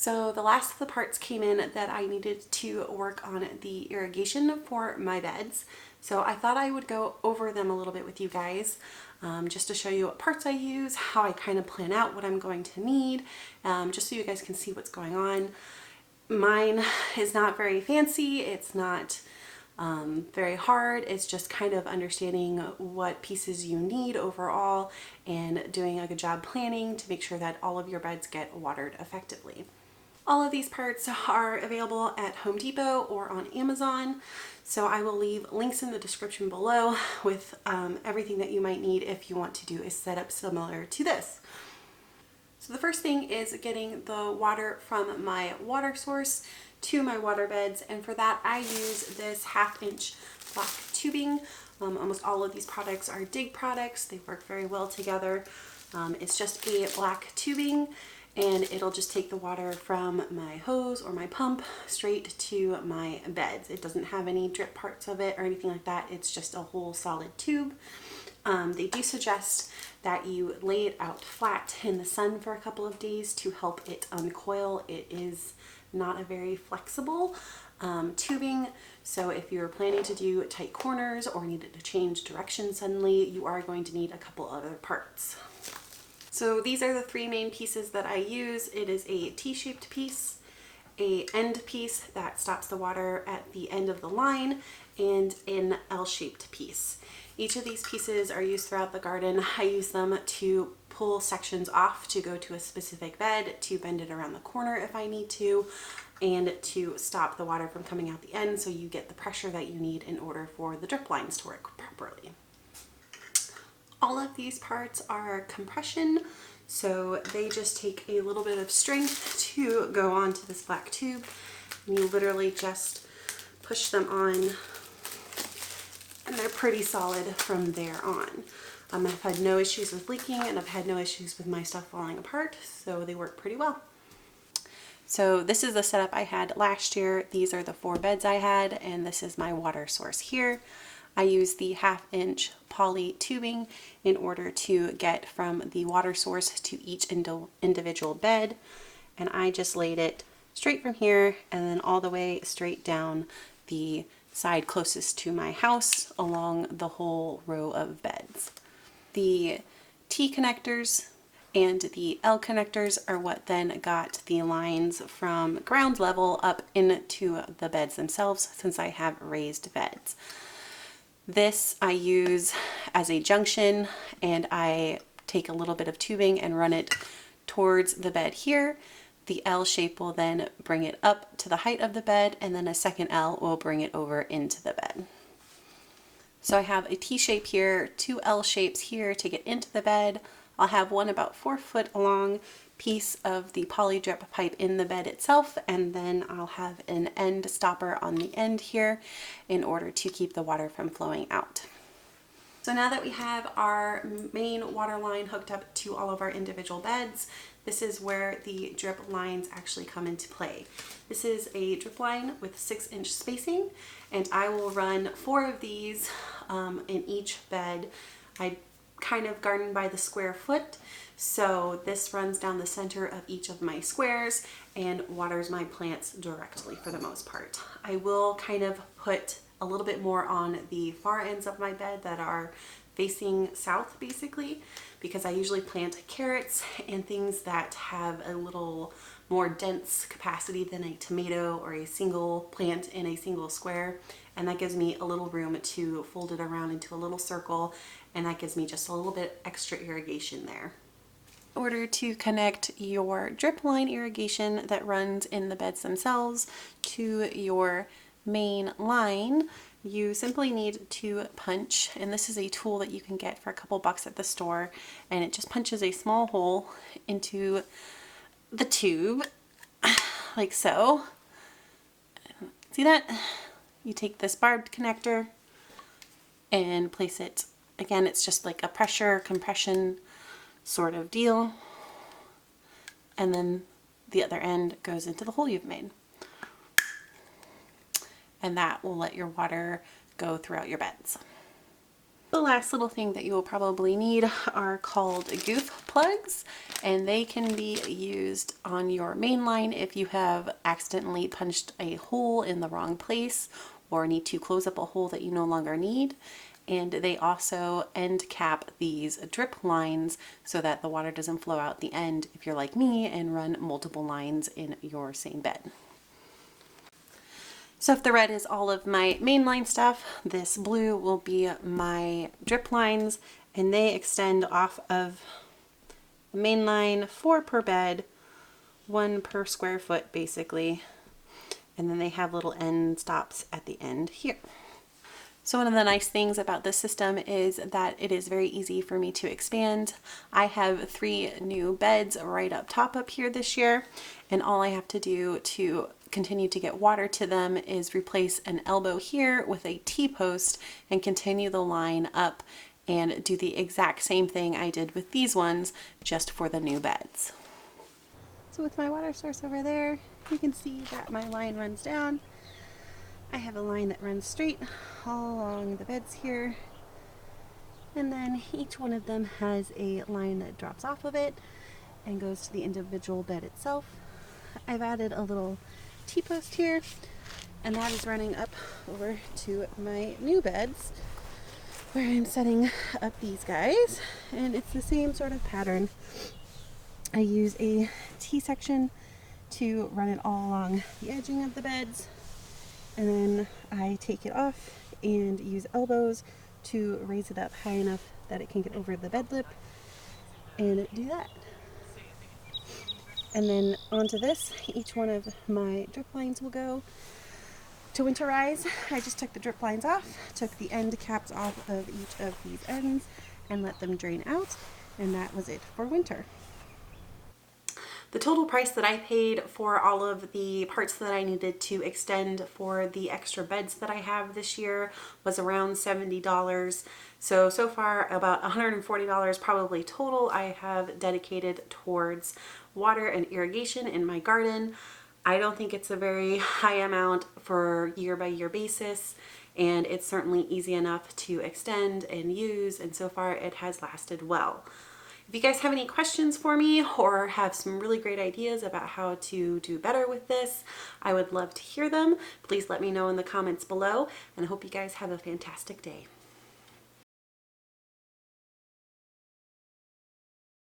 So the last of the parts came in that I needed to work on the irrigation for my beds. So I thought I would go over them a little bit with you guys, just to show you what parts I use, how I kind of plan out what I'm going to need, just so you guys can see what's going on. Mine is not very fancy. It's not very hard. It's just kind of understanding what pieces you need overall and doing a good job planning to make sure that all of your beds get watered effectively. All of these parts are available at Home Depot or on Amazon, so I will leave links in the description below with everything that you might need if you want to do a setup similar to this. So the first thing is getting the water from my water source to my water beds, and for that I use this 1/2 inch black tubing. Almost all of these products are Dig products. They work very well together. It's just a black tubing, and it'll just take the water from my hose or my pump straight to my beds. It doesn't have any drip parts of it or anything like that. It's just a whole solid tube. They do suggest that you lay it out flat in the sun for a couple of days to help it uncoil. It is not a very flexible tubing, so if you're planning to do tight corners or needed to change direction suddenly, you are going to need a couple other parts. So these are the 3 main pieces that I use. It is a T-shaped piece, a end piece that stops the water at the end of the line, and an L-shaped piece. Each of these pieces are used throughout the garden. I use them to pull sections off to go to a specific bed, to bend it around the corner if I need to, and to stop the water from coming out the end so you get the pressure that you need in order for the drip lines to work properly. All of these parts are compression, so they just take a little bit of strength to go onto this black tube. And you literally just push them on, and they're pretty solid from there on. I've had no issues with leaking, and I've had no issues with my stuff falling apart, so they work pretty well. So this is the setup I had last year. These are the 4 beds I had, and this is my water source here. I use the 1/2 inch poly tubing in order to get from the water source to each individual bed, and I just laid it straight from here and then all the way straight down the side closest to my house along the whole row of beds. The T connectors and the L connectors are what then got the lines from ground level up into the beds themselves, since I have raised beds. This I use as a junction, and I take a little bit of tubing and run it towards the bed here. The L shape will then bring it up to the height of the bed, and then a second L will bring it over into the bed. So I have a T shape here, 2 L shapes here to get into the bed. I'll have one about 4 foot long piece of the Polydrip pipe in the bed itself, and then I'll have an end stopper on the end here in order to keep the water from flowing out. So now that we have our main water line hooked up to all of our individual beds, this is where the drip lines actually come into play. This is a drip line with 6-inch spacing, and I will run 4 of these in each bed. I kind of garden by the square foot, so this runs down the center of each of my squares and waters my plants directly for the most part. I will kind of put a little bit more on the far ends of my bed that are facing south, basically, because I usually plant carrots and things that have a little more dense capacity than a tomato or a single plant in a single square, and that gives me a little room to fold it around into a little circle, and that gives me just a little bit extra irrigation there. In order to connect your drip line irrigation that runs in the beds themselves to your main line, you simply need to punch, and this is a tool that you can get for a couple bucks at the store, and it just punches a small hole into the tube like so. See that? You take this barbed connector and place it, again, it's just like a pressure compression sort of deal, and then the other end goes into the hole you've made, and that will let your water go throughout your beds. The last little thing that you will probably need are called Goof Plugs, and they can be used on your main line if you have accidentally punched a hole in the wrong place or need to close up a hole that you no longer need. And they also end cap these drip lines so that the water doesn't flow out the end if you're like me and run multiple lines in your same bed. So if the red is all of my mainline stuff, this blue will be my drip lines, and they extend off of the main line, 4 per bed, 1 per square foot basically, and then they have little end stops at the end here. So one of the nice things about this system is that it is very easy for me to expand. I have 3 new beds right up top up here this year, and all I have to do to continue to get water to them is replace an elbow here with a T-post and continue the line up and do the exact same thing I did with these ones, just for the new beds. So with my water source over there, you can see that my line runs down. I have a line that runs straight all along the beds here, and then each one of them has a line that drops off of it and goes to the individual bed itself. I've added a little T-post here, and that is running up over to my new beds where I'm setting up these guys, and it's the same sort of pattern. I use a T-section to run it all along the edging of the beds, and then I take it off and use elbows to raise it up high enough that it can get over the bed lip and do that. And then onto this, each one of my drip lines will go. To winterize, I just took the drip lines off, took the end caps off of each of these ends and let them drain out, and that was it for winter. The total price that I paid for all of the parts that I needed to extend for the extra beds that I have this year was around $70. So far about $140 probably total I have dedicated towards water and irrigation in my garden. I don't think it's a very high amount for year-by-year basis, and it's certainly easy enough to extend and use, and so far it has lasted well. If you guys have any questions for me or have some really great ideas about how to do better with this, I would love to hear them. Please let me know in the comments below, and I hope you guys have a fantastic day.